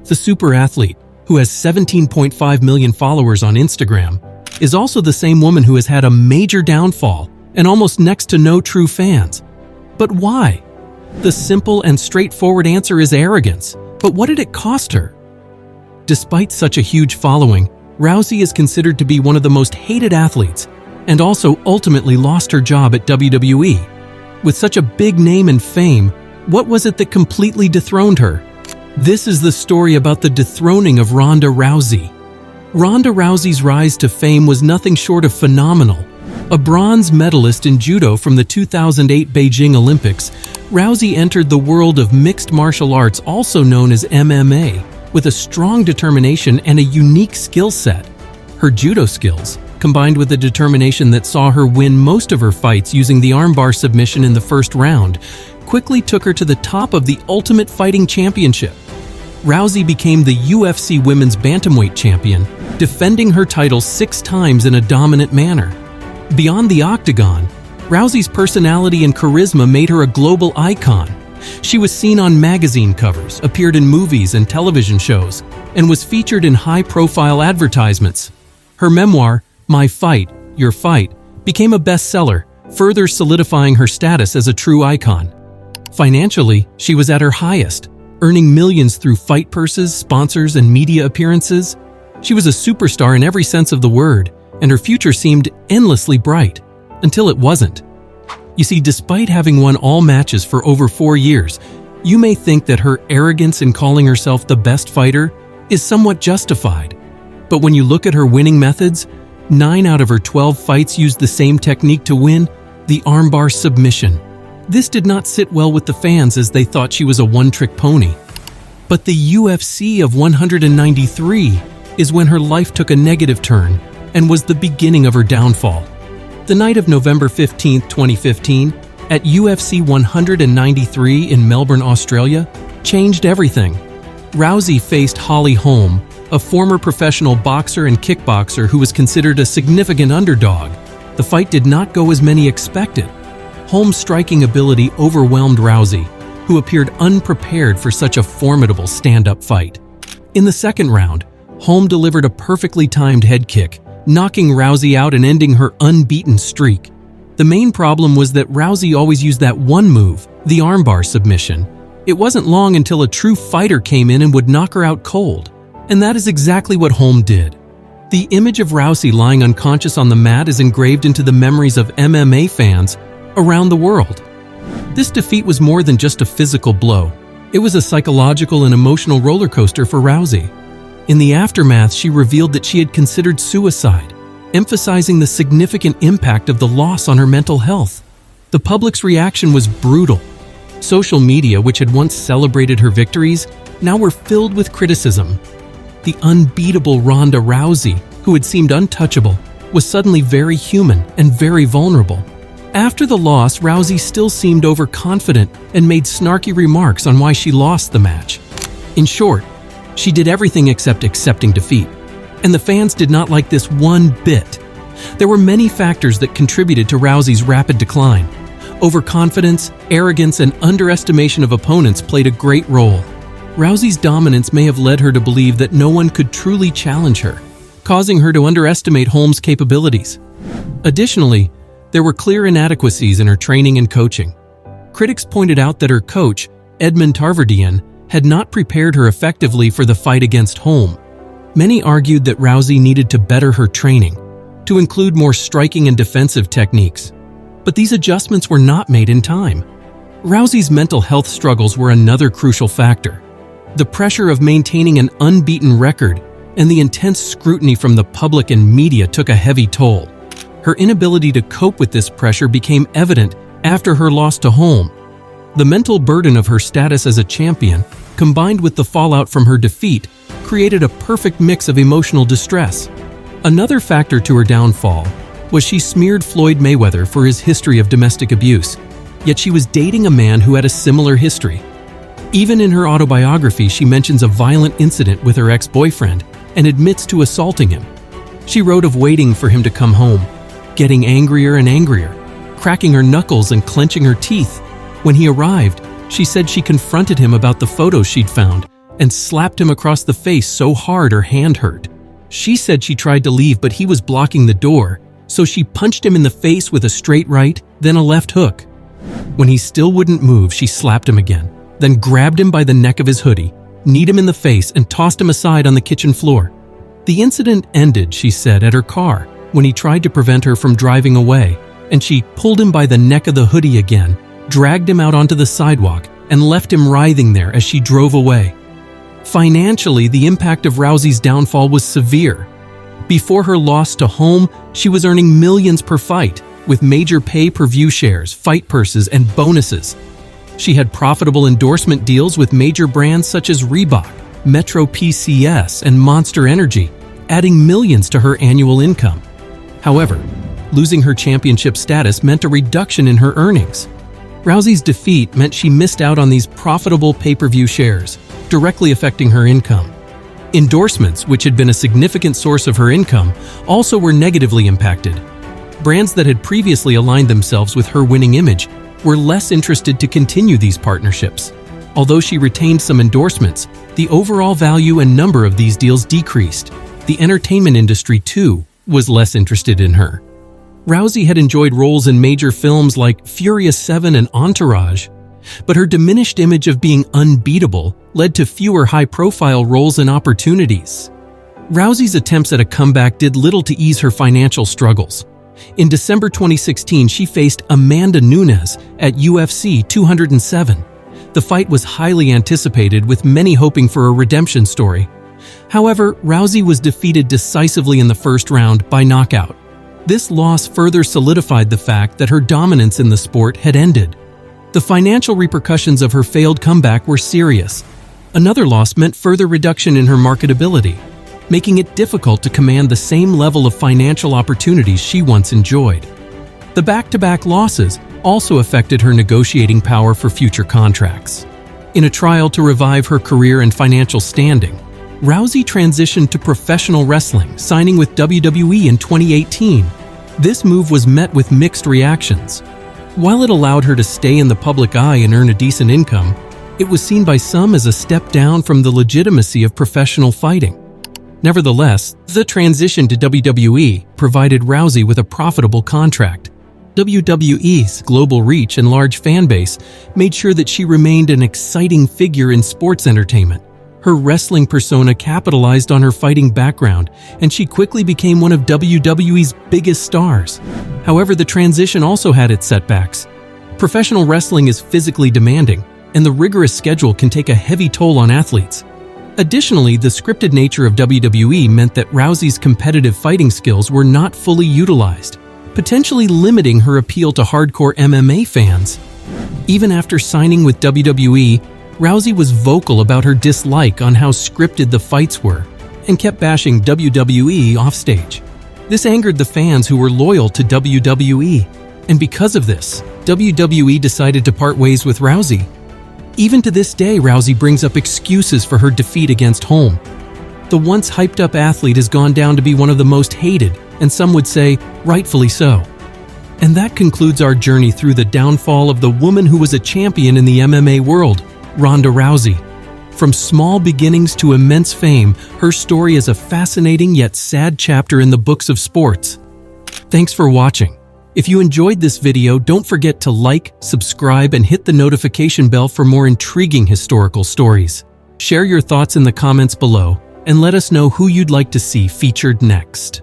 The super athlete, who has 17.5 million followers on Instagram, is also the same woman who has had a major downfall and almost next to no true fans. But why? The simple and straightforward answer is arrogance. But what did it cost her? Despite such a huge following, Rousey is considered to be one of the most hated athletes and also ultimately lost her job at WWE. With such a big name and fame, what was it that completely dethroned her? This is the story about the dethroning of Ronda Rousey. Ronda Rousey's rise to fame was nothing short of phenomenal. A bronze medalist in judo from the 2008 Beijing Olympics, Rousey entered the world of mixed martial arts, also known as MMA, with a strong determination and a unique skill set. Her judo skills, combined with a determination that saw her win most of her fights using the armbar submission in the first round, quickly took her to the top of the Ultimate Fighting Championship. Rousey became the UFC Women's Bantamweight Champion, defending her title 6 times in a dominant manner. Beyond the octagon, Rousey's personality and charisma made her a global icon. She was seen on magazine covers, appeared in movies and television shows, and was featured in high-profile advertisements. Her memoir, My Fight, Your Fight, became a bestseller, further solidifying her status as a true icon. Financially, she was at her highest, earning millions through fight purses, sponsors, and media appearances. She was a superstar in every sense of the word, and her future seemed endlessly bright, until it wasn't. You see, despite having won all matches for over 4 years, you may think that her arrogance in calling herself the best fighter is somewhat justified. But when you look at her winning methods, 9 out of her 12 fights used the same technique to win, the armbar submission. This did not sit well with the fans, as they thought she was a one-trick pony. But the UFC of 193 is when her life took a negative turn and was the beginning of her downfall. The night of November 15, 2015, at UFC 193 in Melbourne, Australia, changed everything. Rousey faced Holly Holm, a former professional boxer and kickboxer who was considered a significant underdog. The fight did not go as many expected. Holm's striking ability overwhelmed Rousey, who appeared unprepared for such a formidable stand-up fight. In the second round, Holm delivered a perfectly timed head kick, knocking Rousey out and ending her unbeaten streak. The main problem was that Rousey always used that one move, the armbar submission. It wasn't long until a true fighter came in and would knock her out cold. And that is exactly what Holm did. The image of Rousey lying unconscious on the mat is engraved into the memories of MMA fans around the world. This defeat was more than just a physical blow. It was a psychological and emotional roller coaster for Rousey. In the aftermath, she revealed that she had considered suicide, emphasizing the significant impact of the loss on her mental health. The public's reaction was brutal. Social media, which had once celebrated her victories, now were filled with criticism. The unbeatable Ronda Rousey, who had seemed untouchable, was suddenly very human and very vulnerable. After the loss, Rousey still seemed overconfident and made snarky remarks on why she lost the match. In short, she did everything except accepting defeat, and the fans did not like this one bit. There were many factors that contributed to Rousey's rapid decline. Overconfidence, arrogance, and underestimation of opponents played a great role. Rousey's dominance may have led her to believe that no one could truly challenge her, causing her to underestimate Holm's capabilities. Additionally, there were clear inadequacies in her training and coaching. Critics pointed out that her coach, Edmund Tarverdyan, had not prepared her effectively for the fight against Holm. Many argued that Rousey needed to better her training, to include more striking and defensive techniques. But these adjustments were not made in time. Rousey's mental health struggles were another crucial factor. The pressure of maintaining an unbeaten record and the intense scrutiny from the public and media took a heavy toll. Her inability to cope with this pressure became evident after her loss to Holm. The mental burden of her status as a champion, combined with the fallout from her defeat, created a perfect mix of emotional distress. Another factor to her downfall was she smeared Floyd Mayweather for his history of domestic abuse, yet she was dating a man who had a similar history. Even in her autobiography, she mentions a violent incident with her ex-boyfriend and admits to assaulting him. She wrote of waiting for him to come home, getting angrier and angrier, cracking her knuckles and clenching her teeth. When he arrived, she said she confronted him about the photos she'd found and slapped him across the face so hard her hand hurt. She said she tried to leave, but he was blocking the door, so she punched him in the face with a straight right, then a left hook. When he still wouldn't move, she slapped him again, then grabbed him by the neck of his hoodie, kneed him in the face, and tossed him aside on the kitchen floor. The incident ended, she said, at her car when he tried to prevent her from driving away, and she pulled him by the neck of the hoodie again, dragged him out onto the sidewalk, and left him writhing there as she drove away. Financially, the impact of Rousey's downfall was severe. Before her loss to Home, she was earning millions per fight, with major pay-per-view shares, fight purses, and bonuses. She had profitable endorsement deals with major brands such as Reebok, Metro PCS, and Monster Energy, adding millions to her annual income. However, losing her championship status meant a reduction in her earnings. Rousey's defeat meant she missed out on these profitable pay-per-view shares, directly affecting her income. Endorsements, which had been a significant source of her income, also were negatively impacted. Brands that had previously aligned themselves with her winning image were less interested to continue these partnerships. Although she retained some endorsements, the overall value and number of these deals decreased. The entertainment industry, too, was less interested in her. Rousey had enjoyed roles in major films like Furious 7 and Entourage, but her diminished image of being unbeatable led to fewer high-profile roles and opportunities. Rousey's attempts at a comeback did little to ease her financial struggles. In December 2016, she faced Amanda Nunes at UFC 207. The fight was highly anticipated, with many hoping for a redemption story. However, Rousey was defeated decisively in the first round by knockout. This loss further solidified the fact that her dominance in the sport had ended. The financial repercussions of her failed comeback were serious. Another loss meant further reduction in her marketability, making it difficult to command the same level of financial opportunities she once enjoyed. The back-to-back losses also affected her negotiating power for future contracts. In a trial to revive her career and financial standing, Rousey transitioned to professional wrestling, signing with WWE in 2018. This move was met with mixed reactions. While it allowed her to stay in the public eye and earn a decent income, it was seen by some as a step down from the legitimacy of professional fighting. Nevertheless, the transition to WWE provided Rousey with a profitable contract. WWE's global reach and large fan base made sure that she remained an exciting figure in sports entertainment. Her wrestling persona capitalized on her fighting background, and she quickly became one of WWE's biggest stars. However, the transition also had its setbacks. Professional wrestling is physically demanding, and the rigorous schedule can take a heavy toll on athletes. Additionally, the scripted nature of WWE meant that Rousey's competitive fighting skills were not fully utilized, potentially limiting her appeal to hardcore MMA fans. Even after signing with WWE, Rousey was vocal about her dislike on how scripted the fights were and kept bashing WWE offstage. This angered the fans who were loyal to WWE, and because of this, WWE decided to part ways with Rousey. Even to this day, Rousey brings up excuses for her defeat against Holm. The once hyped-up athlete has gone down to be one of the most hated, and some would say, rightfully so. And that concludes our journey through the downfall of the woman who was a champion in the MMA world, Ronda Rousey. From small beginnings to immense fame, her story is a fascinating yet sad chapter in the books of sports. Thanks for watching. If you enjoyed this video, don't forget to like, subscribe, and hit the notification bell for more intriguing historical stories. Share your thoughts in the comments below, and let us know who you'd like to see featured next.